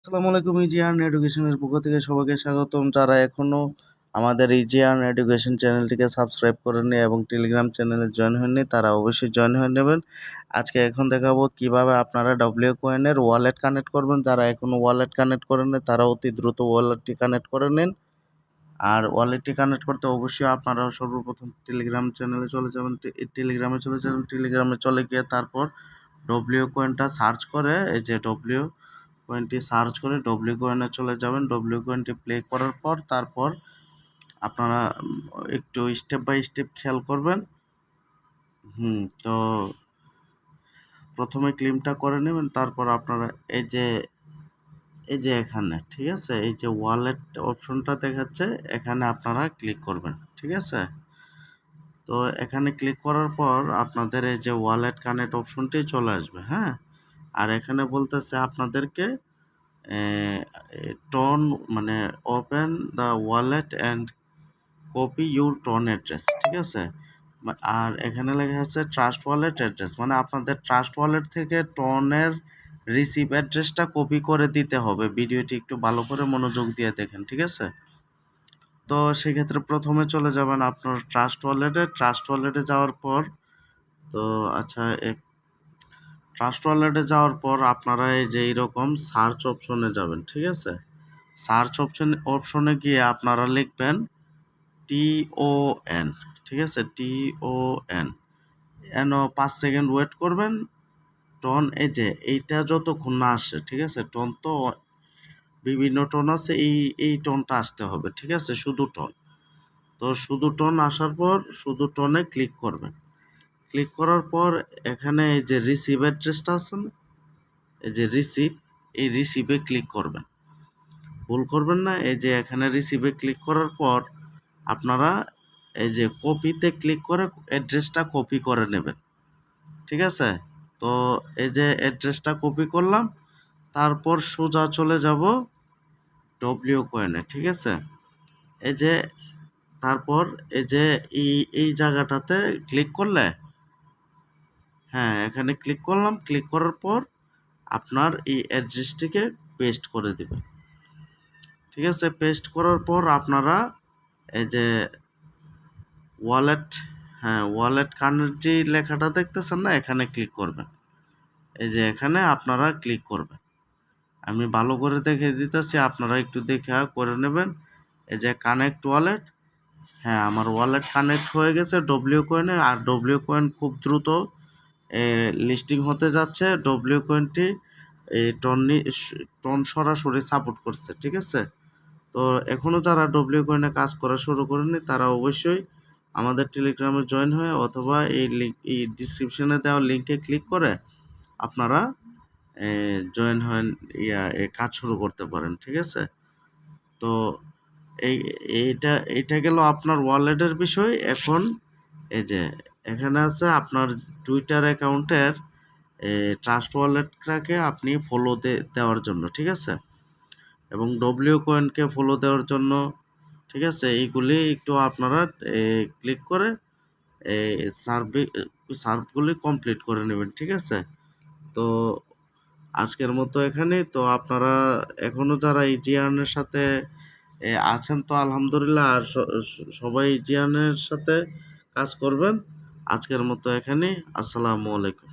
আসসালামু আলাইকুম, ইজিয়ার্ন এডুকেশনের পক্ষ থেকে সবাইকে স্বাগতম। যারা এখনো আমাদের ইজিয়ার্ন এডুকেশন চ্যানেলটিকে সাবস্ক্রাইব করেননি এবং টেলিগ্রাম চ্যানেলে জয়েন হননি, তারা অবশ্যই জয়েন হয়ে নেবেন। এখন দেখাবো কিভাবে আপনারা ডব্লিউ কয়েনের ওয়ালেট কানেক্ট করবেন। যারা এখনো ওয়ালেট কানেক্ট করেননি তারা অতি দ্রুত ওয়ালেটটি কানেক্ট করে নিন। আর ওয়ালেটটি কানেক্ট করতে অবশ্যই আপনারা সর্বপ্রথম টেলিগ্রাম চ্যানেলে চলে যাবেন, টেলিগ্রামে চলে গিয়ে তারপর ডব্লিউ কয়েনটা সার্চ করে, এই যে ডব্লিউ কয়েনটি সার্চ করে ডব্লিউ কয়েনে চলে যাবেন। ডব্লিউ কয়েনটি প্লে করার পর তারপর আপনারা একটু স্টেপ বাই স্টেপ খেয়াল করবেন। তো প্রথমে ক্লেমটা করে নেবেন, তারপর আপনারা এই যে এখানে, ঠিক আছে, এই যে ওয়ালেট অপশনটা দেখাচ্ছে, এখানে আপনারা ক্লিক করবেন, ঠিক আছে। তো এখানে ক্লিক করার পর আপনাদের এই যে ওয়ালেট কানেক্ট অপশনটি চলে আসবে, হ্যাঁ। আর এখানে বলতেছে আপনাদেরকে টন মানে open the wallet and copy your TON address, ঠিক আছে। আর এখানে লেখা আছে ট্রাস্ট ওয়ালেট অ্যাড্রেস, মানে আপনাদের ট্রাস্ট ওয়ালেট থেকে টনের রিসিভ অ্যাড্রেসটা কপি করে দিতে হবে। ভিডিওটি একটু ভালো করে মনোযোগ দিয়ে দেখেন, ঠিক আছে। তো সেক্ষেত্রে প্রথমে চলে যাবেন আপনার ট্রাস্ট ওয়ালেটে যাওয়ার পর, তো আচ্ছা, ট্রাস্ট ওয়ালেটে যাওয়ার পর আপনারা এই যে এইরকম সার্চ অপশনে যাবেন, ঠিক আছে। সার্চ অপশনে গিয়ে আপনারা লিখবেন TON, ঠিক আছে, TON। 5 সেকেন্ড ওয়েট করবেন। টন এই যে এইটা যতক্ষণ না আসে, ঠিক আছে, টন তো বিভিন্ন টন আছে, এই টনটা আসতে হবে, ঠিক আছে, শুধু টন। তো শুধু টন আসার পর শুধু টনে ক্লিক করবেন। ক্লিক করার পর এখানে এই যে রিসিভ অ্যাড্রেসটা আছে না, এই যে এই রিসিভে ক্লিক করবেন, ভুল করবেন না। এই যে এখানে রিসিভে ক্লিক করার পর আপনারা এই যে কপিতে ক্লিক করে অ্যাড্রেসটা কপি করে নেবেন, ঠিক আছে। তো এই যে অ্যাড্রেসটা কপি করলাম, তারপর সোজা চলে যাব ডব্লিউ কয়েনে, ঠিক আছে। এই যে তারপর এই যে এই জায়গাটাতে ক্লিক করলে, হ্যাঁ, এখানে ক্লিক করলাম। ক্লিক করার পর আপনার এই অ্যাড্রেসটিকে পেস্ট করে দিবেন, ঠিক আছে। পেস্ট করার পর আপনারা এই যে ওয়ালেট, হ্যাঁ, ওয়ালেট কানেক্ট যে লেখাটা দেখতেছেন না, এখানে ক্লিক করবেন। এই যে এখানে আপনারা ক্লিক করবেন। আমি ভালো করে দেখে দিতেছি, আপনারা একটু দেখা করে নেবেন। এই যে কানেক্ট ওয়ালেট, হ্যাঁ, আমার ওয়ালেট কানেক্ট হয়ে গেছে ডব্লিউ কয়েনে। আর ডব্লিউ কয়েন খুব দ্রুত লিস্টিং হতে যাচ্ছে। ডব্লিউ কয়েনটি এই টন সরাসরি সাপোর্ট করছে, ঠিক আছে। তো এখনও যারা ডব্লিউ কয়েনে কাজ করা শুরু করেনি তারা অবশ্যই আমাদের টেলিগ্রামে জয়েন হয়ে অথবা এই ডিসক্রিপশনে দেওয়া লিঙ্কে ক্লিক করে আপনারা জয়েন হয়ে কাজ শুরু করতে পারেন, ঠিক আছে। তো এইটা গেল আপনার ওয়ালেটের বিষয়। এখন এই যে এখানে আছে আপনার টুইটার অ্যাকাউন্টের ট্রাস্ট ওয়ালেটটাকে আপনি ফলো দেওয়ার জন্য, ঠিক আছে, এবং ডব্লিউ কয়েনকে ফলো দেওয়ার জন্য, ঠিক আছে। এইগুলি একটু আপনারা ক্লিক করে সার্ভগুলি কমপ্লিট করে নেবেন, ঠিক আছে। তো আজকের মতো এখানে তো আপনারা এখনও যারা ইজিয়ার্নের সাথে আছেন তো আলহামদুলিল্লাহ, আর সবাই ইজিয়ার্নের সাথে কাজ করবেন। আজকের মতো এখানে, আসসালামু আলাইকুম।